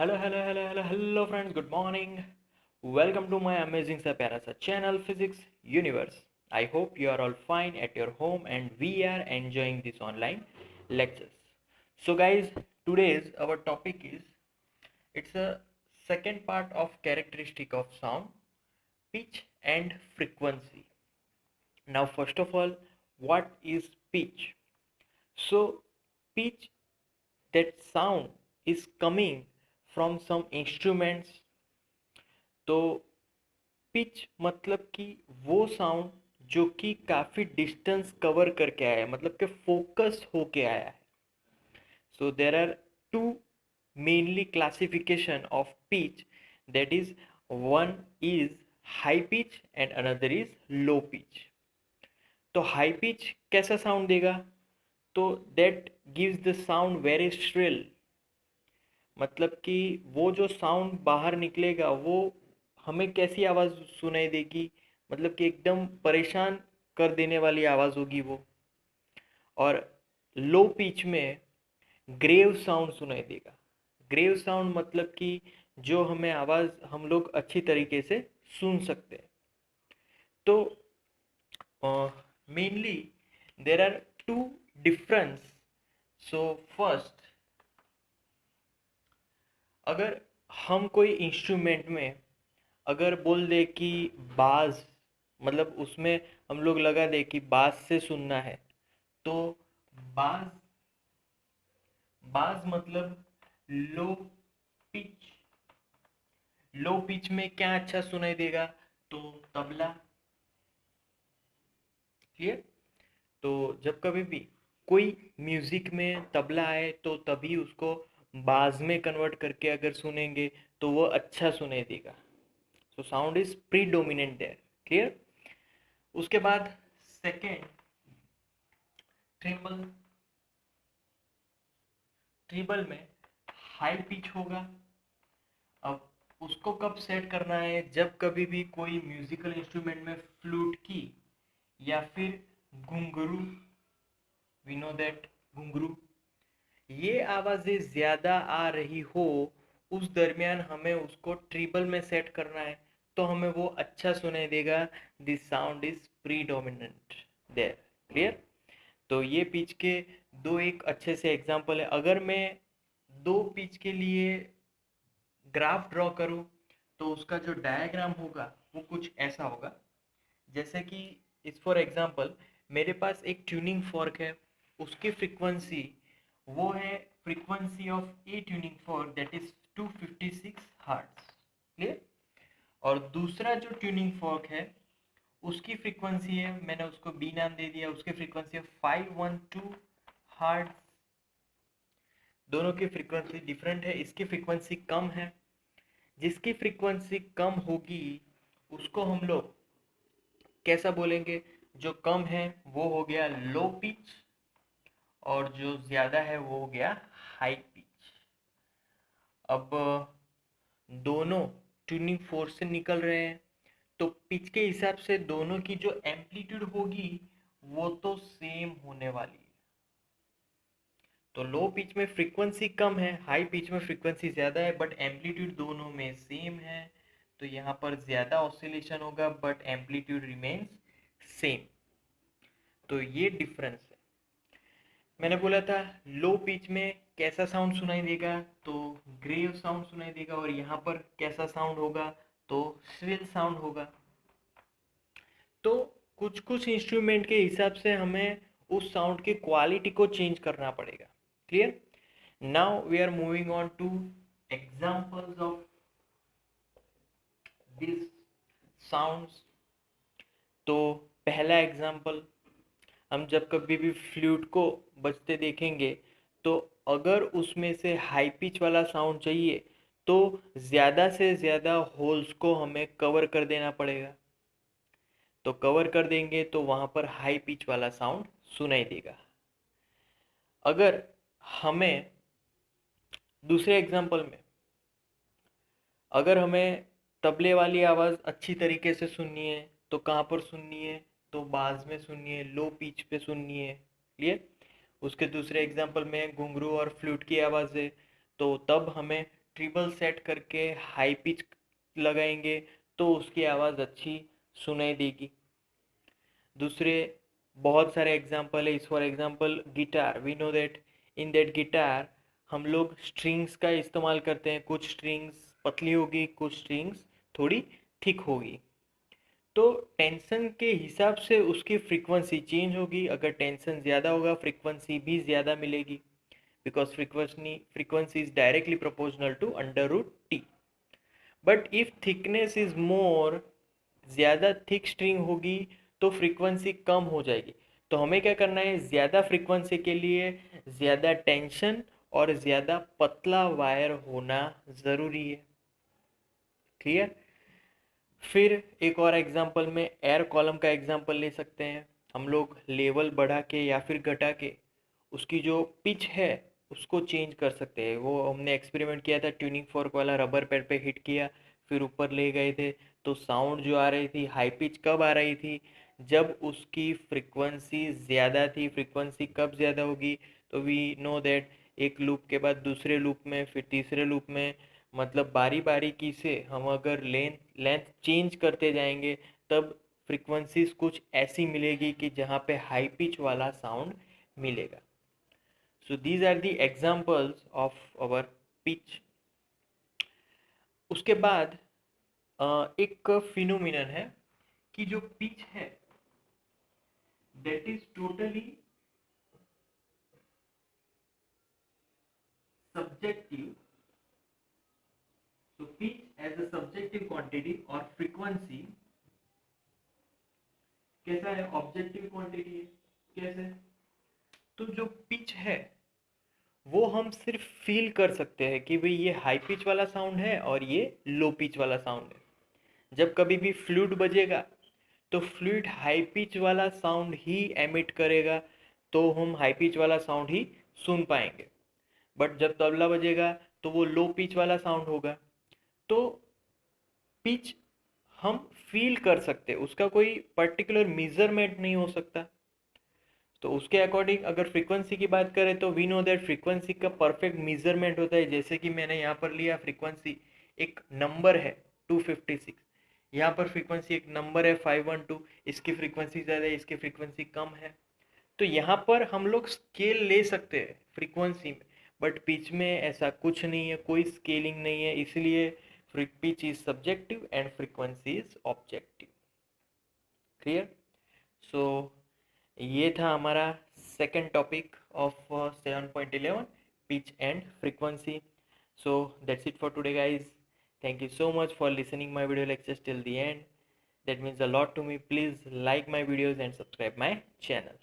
Hello friends, good morning. Welcome to my amazing sa pyara sa channel Physics Universe. I hope you are all fine at your home and we are enjoying this online lectures. So guys, today's our topic is it's a second part of characteristic of sound, pitch and frequency. Now first of all, what is pitch? So pitch, that sound is coming from some instruments. तो pitch मतलब कि वो sound जो कि काफ़ी distance cover करके आया है, मतलब कि फोकस होके आया है. So there are two mainly classification of pitch, that is one is high pitch and another is low pitch. तो हाई पिच कैसा साउंड देगा? तो that gives the sound very shrill, मतलब कि वो जो साउंड बाहर निकलेगा वो हमें कैसी आवाज़ सुनाई देगी, मतलब कि एकदम परेशान कर देने वाली आवाज़ होगी वो. और लो पिच में ग्रेव साउंड सुनाई देगा. ग्रेव साउंड मतलब कि जो हमें आवाज़ हम लोग अच्छी तरीके से सुन सकते हैं. तो mainly there are two difference. So first, अगर हम कोई इंस्ट्रूमेंट में अगर बोल दे कि बाज, मतलब उसमें हम लोग लगा दे कि बाज से सुनना है, तो बाज बाज मतलब लो पिच. लो पिच में क्या अच्छा सुनाई देगा? तो तबला. क्लियर? तो जब कभी भी कोई म्यूजिक में तबला आए तो तभी उसको बाज में कन्वर्ट करके अगर सुनेंगे तो वो अच्छा सुनाई देगा. So sound is predominant there. Clear? उसके बाद सेकेंड, ट्रिबल. ट्रिबल में हाई पिच होगा. अब उसको कब सेट करना है? जब कभी भी कोई म्यूजिकल इंस्ट्रूमेंट में फ्लूट की या फिर घुंघरू, वी नो दैट घुंघरू, ये आवाज़ें ज़्यादा आ रही हो, उस दरमियान हमें उसको ट्रिबल में सेट करना है, तो हमें वो अच्छा सुनाई देगा. This sound is predominant there. Clear? तो ये पिच के दो एक अच्छे से एग्जांपल है. अगर मैं दो पिच के लिए ग्राफ ड्रॉ करूँ तो उसका जो डायग्राम होगा वो कुछ ऐसा होगा. जैसे कि इस फॉर एग्जांपल मेरे पास एक ट्यूनिंग फॉर्क है, उसकी फ्रीक्वेंसी वो है frequency of A tuning fork, that is 256 hertz. Clear? और दूसरा जो ट्यूनिंग फॉर्क है उसकी फ्रीक्वेंसी है, मैंने उसको बी नाम दे दिया, उसकी फ्रीक्वेंसी है 512 हर्ट्ज. दोनों की फ्रीक्वेंसी डिफरेंट है. इसकी फ्रीक्वेंसी कम है. जिसकी फ्रीक्वेंसी कम होगी उसको हम लोग कैसा बोलेंगे? जो कम है वो हो गया लो पिच और जो ज़्यादा है वो हो गया हाई पिच. अब दोनों ट्यूनिंग फोर्स से निकल रहे हैं तो पिच के हिसाब से दोनों की जो एम्पलीट्यूड होगी वो तो सेम होने वाली है. तो लो पिच में फ्रीक्वेंसी कम है, हाई पिच में फ्रीक्वेंसी ज़्यादा है, बट एम्पलीट्यूड दोनों में सेम है. तो यहाँ पर ज़्यादा ऑसिलेशन होगा बट एम्पलीट्यूड रिमेन्स सेम. तो ये डिफरेंस है. मैंने बोला था लो पिच में कैसा साउंड सुनाई देगा? तो ग्रेव साउंड सुनाई देगा. और यहाँ पर कैसा साउंड होगा? तो श्रिल साउंड होगा. तो कुछ कुछ इंस्ट्रूमेंट के हिसाब से हमें उस साउंड की क्वालिटी को चेंज करना पड़ेगा. Clear? Now we are moving on to examples of this sounds. तो पहला एग्जांपल, हम जब कभी भी फ्लूट को बजते देखेंगे तो अगर उसमें से हाई पिच वाला साउंड चाहिए तो ज़्यादा से ज़्यादा होल्स को हमें कवर कर देना पड़ेगा. तो कवर कर देंगे तो वहाँ पर हाई पिच वाला साउंड सुनाई देगा. अगर हमें दूसरे एग्जांपल में अगर हमें तबले वाली आवाज़ अच्छी तरीके से सुननी है तो कहाँ पर सुननी है? तो बाज में सुननी है, लो पिच पे सुननी है. क्लियर? उसके दूसरे एग्जांपल में घुंघरू और फ्लूट की आवाज़ है तो तब हमें ट्रिबल सेट करके हाई पिच लगाएंगे तो उसकी आवाज़ अच्छी सुनाई देगी। दूसरे बहुत सारे एग्जाम्पल है। इस for example guitar, we know that in that guitar हम लोग स्ट्रिंग्स का इस्तेमाल करते हैं। कुछ स्ट्रिंग्स पतली होगी, कुछ स्ट्रिंग्स थोड़ी थिक होगी। तो टेंशन के हिसाब से उसकी फ्रीक्वेंसी चेंज होगी। अगर टेंशन ज़्यादा होगा फ्रीक्वेंसी भी ज़्यादा मिलेगी, because frequency is directly proportional to under root t. But if thickness is more, ज़्यादा थिक स्ट्रिंग होगी तो फ्रीक्वेंसी कम हो जाएगी। तो हमें क्या करना है, ज़्यादा फ्रीक्वेंसी के लिए ज़्यादा टेंशन और ज़्यादा पतला वायर होना ज़रूरी है। क्लियर? फिर एक और एग्जांपल में एयर कॉलम का एग्जांपल ले सकते हैं। हम लोग लेवल बढ़ा के या फिर घटा के उसकी जो पिच है उसको चेंज कर सकते हैं। वो हमने एक्सपेरिमेंट किया था, ट्यूनिंग फॉर्क वाला रबर पैड पे हिट किया, फिर ऊपर ले गए थे, तो साउंड जो आ रही थी हाई पिच कब आ रही थी, जब उसकी फ्रिक्वेंसी ज़्यादा थी। फ्रिक्वेंसी कब ज़्यादा होगी, तो वी नो दैट एक लूप के बाद दूसरे लूप में, फिर तीसरे लूप में, मतलब बारी बारीकी से हम अगर लेंथ चेंज करते जाएंगे तब फ्रिक्वेंसीज कुछ ऐसी मिलेगी कि जहाँ पे हाई पिच वाला साउंड मिलेगा। So these are the examples of our pitch. उसके बाद एक फिनोमिनन है कि जो पिच है that is totally subjective. So pitch as a subjective quantity और frequency कैसा है, ऑब्जेक्टिव क्वांटिटी है। कैसे? तो जो पिच है वो हम सिर्फ फील कर सकते हैं कि भाई ये हाई पिच वाला साउंड है और ये लो पिच वाला साउंड है। जब कभी भी फ्लूट बजेगा तो फ्लूट हाई पिच वाला साउंड ही एमिट करेगा, तो हम हाई पिच वाला साउंड ही सुन पाएंगे। बट जब तबला बजेगा तो वो लो पिच वाला साउंड होगा। तो पिच हम फील कर सकते हैं, उसका कोई पर्टिकुलर मेजरमेंट नहीं हो सकता। तो उसके अकॉर्डिंग अगर फ्रीक्वेंसी की बात करें तो वी नो दैट फ्रीक्वेंसी का परफेक्ट मेजरमेंट होता है। जैसे कि मैंने यहाँ पर लिया फ्रीक्वेंसी एक नंबर है 256, यहाँ पर फ्रीक्वेंसी एक नंबर है 512, इसकी फ्रीक्वेंसी ज़्यादा है, इसकी फ्रीक्वेंसी कम है। तो यहाँ पर हम लोग स्केल ले सकते हैं फ्रीक्वेंसी में, बट पिच में ऐसा कुछ नहीं है, कोई स्केलिंग नहीं है। इसलिए pitch is subjective and frequency is objective. Clear? So ये था हमारा second topic of 7.11, pitch and frequency. So that's it for today guys. Thank you so much for listening my video lectures till the end. That means a lot to me. Please like my videos and subscribe my channel.